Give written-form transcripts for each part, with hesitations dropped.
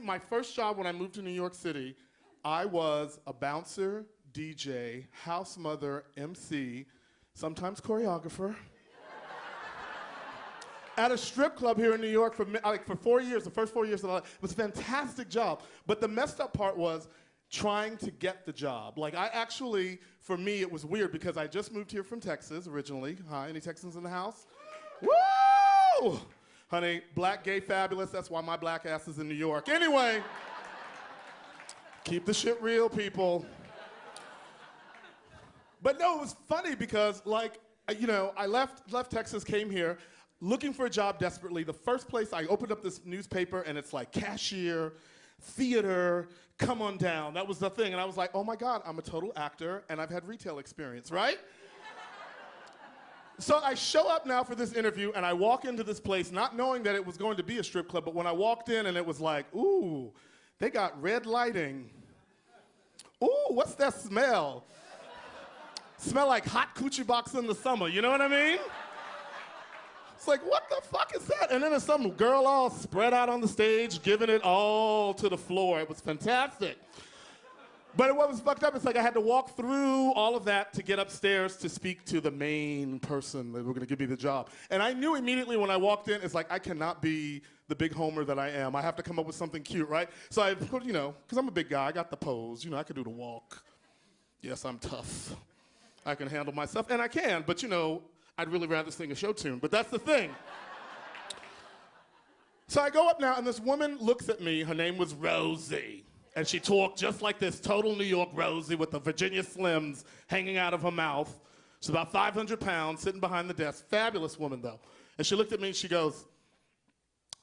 my first job when I moved to New York City, I was a bouncer, DJ, house mother, MC, sometimes choreographer, at a strip club here in New York for 4 years, the first 4 years of my life. It was a fantastic job. But the messed up part was trying to get the job. Like, I actually, for me, it was weird because I just moved here from Texas originally. Hi, any Texans in the house? Woo! Honey, black, gay, fabulous. That's why my black ass is in New York. Anyway, keep the shit real, people. But no, it was funny because, like, you know, I left Texas, came here, looking for a job desperately. The first place I opened up this newspaper and it's like cashier, theater, come on down. That was the thing. And I was like, oh my God, I'm a total actor and I've had retail experience, right? So I show up now for this interview and I walk into this place not knowing that it was going to be a strip club, but when I walked in and it was like, ooh, they got red lighting. Ooh, what's that smell? Smell like hot coochie box in the summer, you know what I mean? It's like, what the fuck is that? And then there's some girl all spread out on the stage, giving it all to the floor. It was fantastic. But what was fucked up is like I had to walk through all of that to get upstairs to speak to the main person that were gonna give me the job. And I knew immediately when I walked in, it's like, I cannot be the big homer that I am. I have to come up with something cute, right? So I, you know, because I'm a big guy, I got the pose. You know, I could do the walk. Yes, I'm tough. I can handle myself, and I can, but you know, I'd really rather sing a show tune, but that's the thing. So I go up now, and this woman looks at me. Her name was Rosie, and she talked just like this, total New York Rosie with the Virginia Slims hanging out of her mouth. She's about 500 pounds, sitting behind the desk. Fabulous woman, though. And she looked at me, and she goes,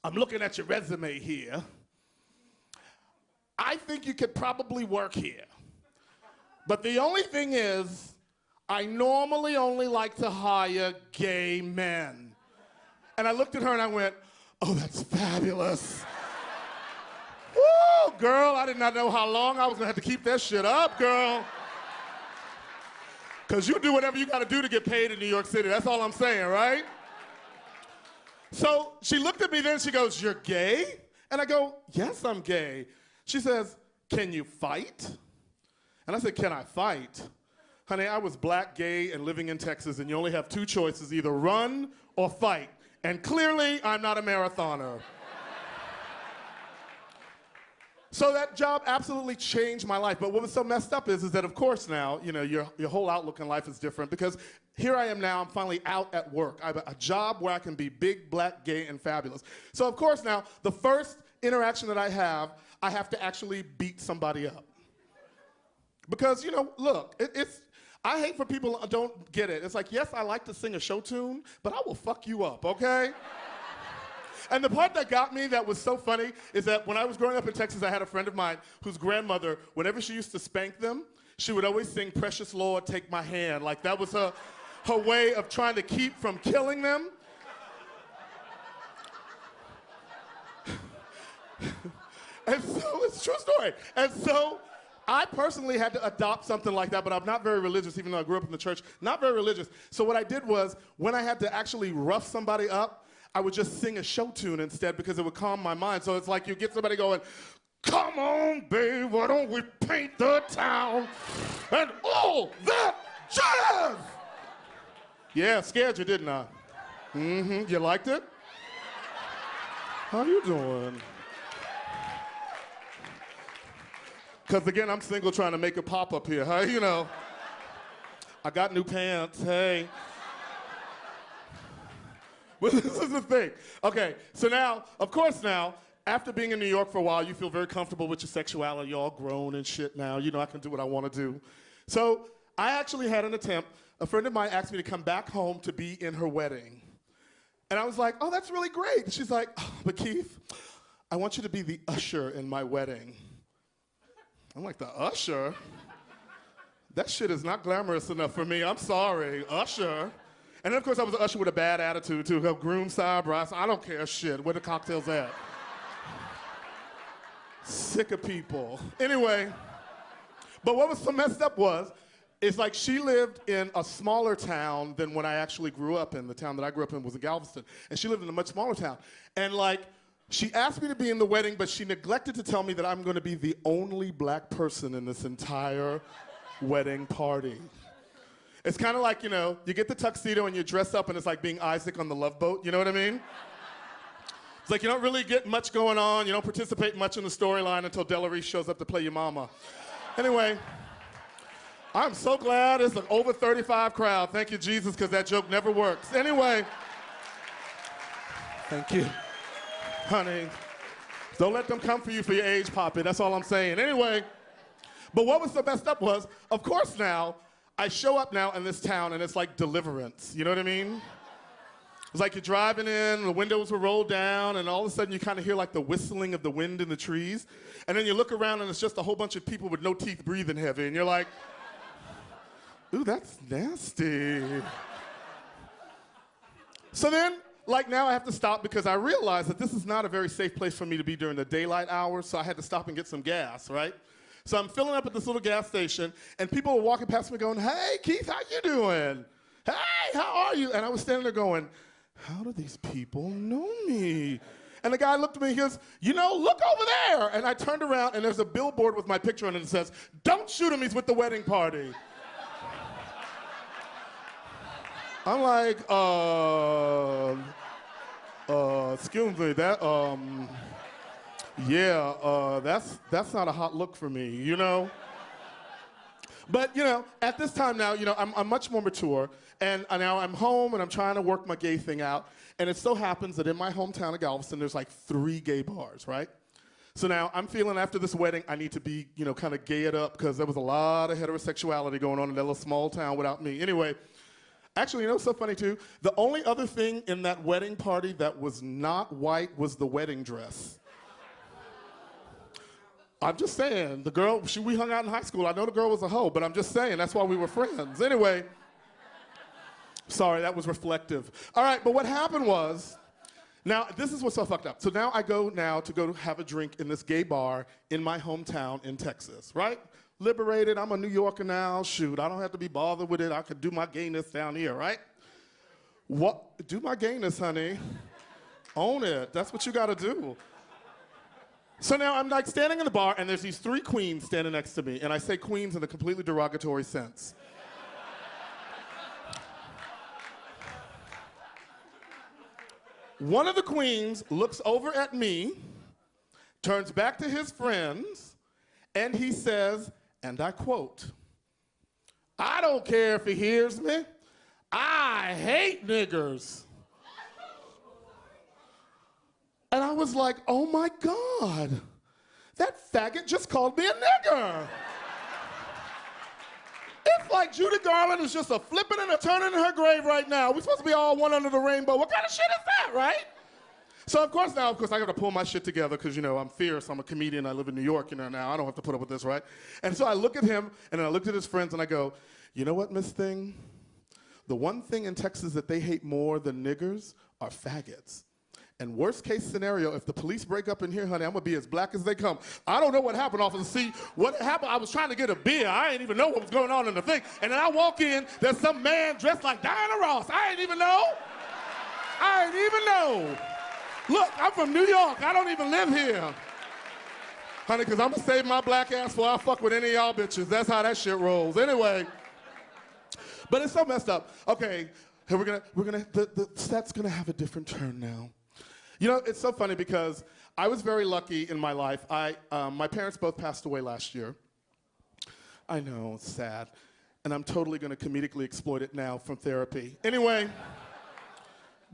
I'm looking at your resume here. I think you could probably work here. But the only thing is, I normally only like to hire gay men. And I looked at her and I went, oh, that's fabulous. Woo, girl, I did not know how long I was gonna have to keep that shit up, girl. Because you do whatever you gotta do to get paid in New York City. That's all I'm saying, right? So she looked at me then, she goes, you're gay? And I go, yes, I'm gay. She says, can you fight? And I said, can I fight? Honey, I was black, gay, and living in Texas, and you only have two choices, either run or fight. And clearly, I'm not a marathoner. So that job absolutely changed my life. But what was so messed up is that, of course, now, you know, your whole outlook in life is different because here I am now, I'm finally out at work. I have a job where I can be big, black, gay, and fabulous. So, of course, now, the first interaction that I have to actually beat somebody up. Because, you know, look, I hate for people who don't get it. It's like, yes, I like to sing a show tune, but I will fuck you up, okay? And the part that got me that was so funny is that when I was growing up in Texas, I had a friend of mine whose grandmother, whenever she used to spank them, she would always sing, Precious Lord, Take My Hand. Like that was her way of trying to keep from killing them. And so, it's a true story. And so, I personally had to adopt something like that, but I'm not very religious, even though I grew up in the church. Not very religious. So what I did was, when I had to actually rough somebody up, I would just sing a show tune instead because it would calm my mind. So it's like you get somebody going, come on, babe, why don't we paint the town and all that jazz? Yeah, scared you, didn't I? Mm-hmm. You liked it? How you doing? Because again, I'm single trying to make it pop up here, huh? You know. I got new pants, hey. But this is the thing. Okay, so now, of course now, after being in New York for a while, you feel very comfortable with your sexuality. You're all grown and shit now. You know, I can do what I want to do. So I actually had an attempt. A friend of mine asked me to come back home to be in her wedding. And I was like, oh, that's really great. And she's like, oh, but Keith, I want you to be the usher in my wedding. I'm like, the usher? That shit is not glamorous enough for me. I'm sorry, usher. And then, of course, I was an usher with a bad attitude, too. Her groom side, brass. I don't care shit. Where the cocktails at? Sick of people. Anyway, but what was so messed up was, it's like she lived in a smaller town than when I actually grew up in. The town that I grew up in was in Galveston. And she lived in a much smaller town. And like, She asked me to be in the wedding, but she neglected to tell me that I'm going to be the only black person in this entire wedding party. It's kind of like, you know, you get the tuxedo and you dress up and it's like being Isaac on the Love Boat, you know what I mean? It's like you don't really get much going on, you don't participate much in the storyline until Delarice shows up to play your mama. Anyway, I'm so glad it's an over 35 crowd. Thank you, Jesus, because that joke never works. Anyway, thank you. Honey, don't let them come for you for your age, Papi. That's all I'm saying. Anyway, but what was so messed up was, of course now, I show up now in this town and it's like Deliverance. You know what I mean? It's like you're driving in, the windows were rolled down, and all of a sudden you kind of hear like the whistling of the wind in the trees. And then you look around and it's just a whole bunch of people with no teeth breathing heavy. And you're like, ooh, that's nasty. So then, like now I have to stop because I realize that this is not a very safe place for me to be during the daylight hours, so I had to stop and get some gas, right? So I'm filling up at this little gas station, and people were walking past me going, hey, Keith, how you doing? Hey, how are you? And I was standing there going, how do these people know me? And the guy looked at me and he goes, you know, look over there. And I turned around and there's a billboard with my picture on it that says, don't shoot him, he's with the wedding party. I'm like, excuse me, that's not a hot look for me, you know? But, you know, at this time now, you know, I'm much more mature, and now I'm home, and I'm trying to work my gay thing out, and it so happens that in my hometown of Galveston, there's like 3 gay bars, right? So now I'm feeling after this wedding, I need to be, you know, kind of gay it up, because there was a lot of heterosexuality going on in that little small town without me. Anyway, actually, you know what's so funny, too? The only other thing in that wedding party that was not white was the wedding dress. I'm just saying, the girl, we hung out in high school. I know the girl was a hoe, but I'm just saying, that's why we were friends. Anyway, sorry, that was reflective. All right, but what happened was, now, this is what's so fucked up. So now I go to have a drink in this gay bar in my hometown in Texas, right? Liberated, I'm a New Yorker now, shoot, I don't have to be bothered with it. I could do my gayness down here, right? What? Do my gayness, honey. Own it, that's what you gotta do. So now I'm like standing in the bar and there's these 3 queens standing next to me, and I say queens in a completely derogatory sense. One of the queens looks over at me, turns back to his friends, and he says, and I quote, I don't care if he hears me, I hate niggers. And I was like, oh my God, that faggot just called me a nigger. It's like Judy Garland is just a flipping and a turning in her grave right now. We're supposed to be all one under the rainbow. What kind of shit is that, right? So of course I gotta pull my shit together because, you know, I'm fierce, I'm a comedian, I live in New York, you know, now I don't have to put up with this, right? And so I look at him and then I looked at his friends and I go, you know what, Miss Thing? The one thing in Texas that they hate more than niggers are faggots. And worst case scenario, if the police break up in here, honey, I'm gonna be as black as they come. I don't know what happened, officer. See, what happened, I was trying to get a beer. I didn't even know what was going on in the thing. And then I walk in, there's some man dressed like Diana Ross. I ain't even know. I ain't even know. Look, I'm from New York. I don't even live here. Honey, because I'm gonna save my black ass before I fuck with any of y'all bitches. That's how that shit rolls. Anyway, but it's so messed up. Okay, the set's gonna have a different turn now. You know, it's so funny because I was very lucky in my life. My parents both passed away last year. I know, it's sad. And I'm totally gonna comedically exploit it now from therapy. Anyway,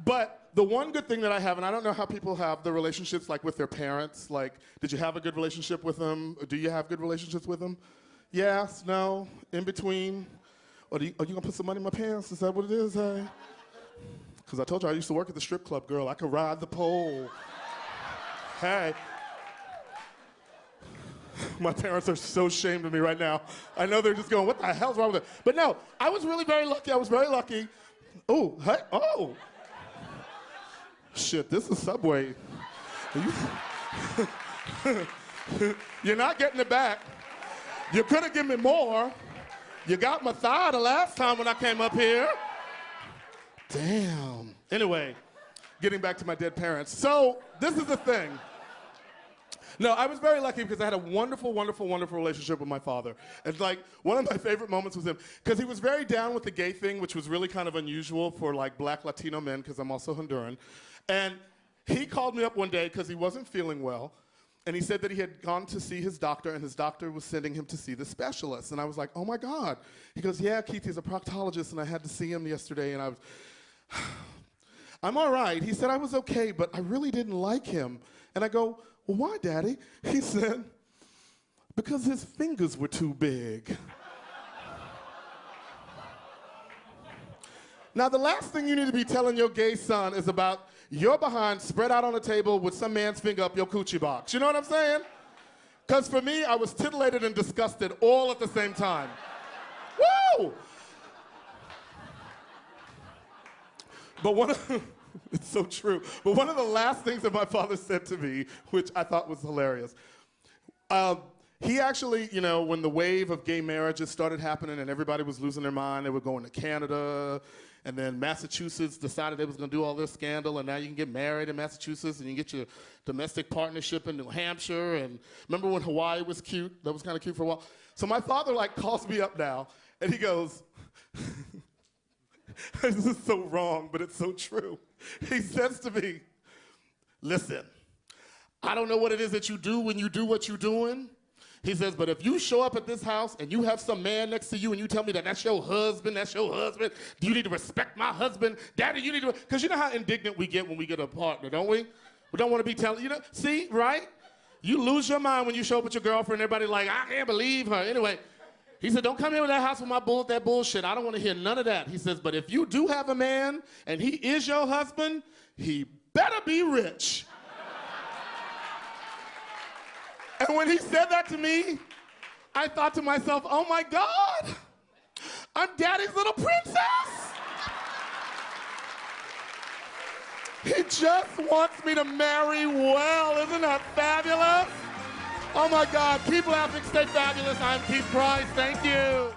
but the one good thing that I have, and I don't know how people have the relationships like with their parents, like, did you have a good relationship with them? Or do you have good relationships with them? Yes, no, in between? Or are you gonna put some money in my pants? Is that what it is, hey? Because I told you I used to work at the strip club, girl. I could ride the pole. Hey. My parents are so ashamed of me right now. I know they're just going, what the hell's wrong with it? But no, I was really very lucky. I was very lucky. Oh, hey, oh. Shit, this is Subway. You're not getting it back. You could have given me more. You got my thigh the last time when I came up here. Damn. Anyway, getting back to my dead parents. So this is the thing. No, I was very lucky because I had a wonderful, wonderful, wonderful relationship with my father. And like, one of my favorite moments was him, because he was very down with the gay thing, which was really kind of unusual for like black Latino men, because I'm also Honduran. And he called me up one day because he wasn't feeling well. And he said that he had gone to see his doctor, and his doctor was sending him to see the specialist. And I was like, oh my God. He goes, yeah, Keith, he's a proctologist, and I had to see him yesterday, and I was, I'm all right. He said I was okay, but I really didn't like him. And I go, well, why, Daddy? He said, because his fingers were too big. Now, the last thing you need to be telling your gay son is about your behind spread out on a table with some man's finger up your coochie box. You know what I'm saying? Because for me, I was titillated and disgusted all at the same time. Woo! But it's so true. But one of the last things that my father said to me, which I thought was hilarious, he actually, you know, when the wave of gay marriages started happening and everybody was losing their mind, they were going to Canada, and then Massachusetts decided they was going to do all this scandal, and now you can get married in Massachusetts, and you can get your domestic partnership in New Hampshire, and remember when Hawaii was cute? That was kind of cute for a while. So my father, like, calls me up now, and he goes, this is so wrong, but it's so true. He says to me, listen, I don't know what it is that you do when you do what you're doing. He says, but if you show up at this house and you have some man next to you and you tell me that that's your husband, you need to respect my husband. Daddy, you need to, because you know how indignant we get when we get a partner, don't we? We don't want to be telling, you know, see, right? You lose your mind when you show up with your girlfriend, everybody like, I can't believe her. Anyway, he said, don't come here with that house with that bullshit. I don't want to hear none of that. He says, but if you do have a man and he is your husband, he better be rich. And when he said that to me, I thought to myself, oh my God, I'm Daddy's little princess. He just wants me to marry well. Isn't that fabulous? Oh my God, keep laughing, stay fabulous. I'm Keith Price, thank you.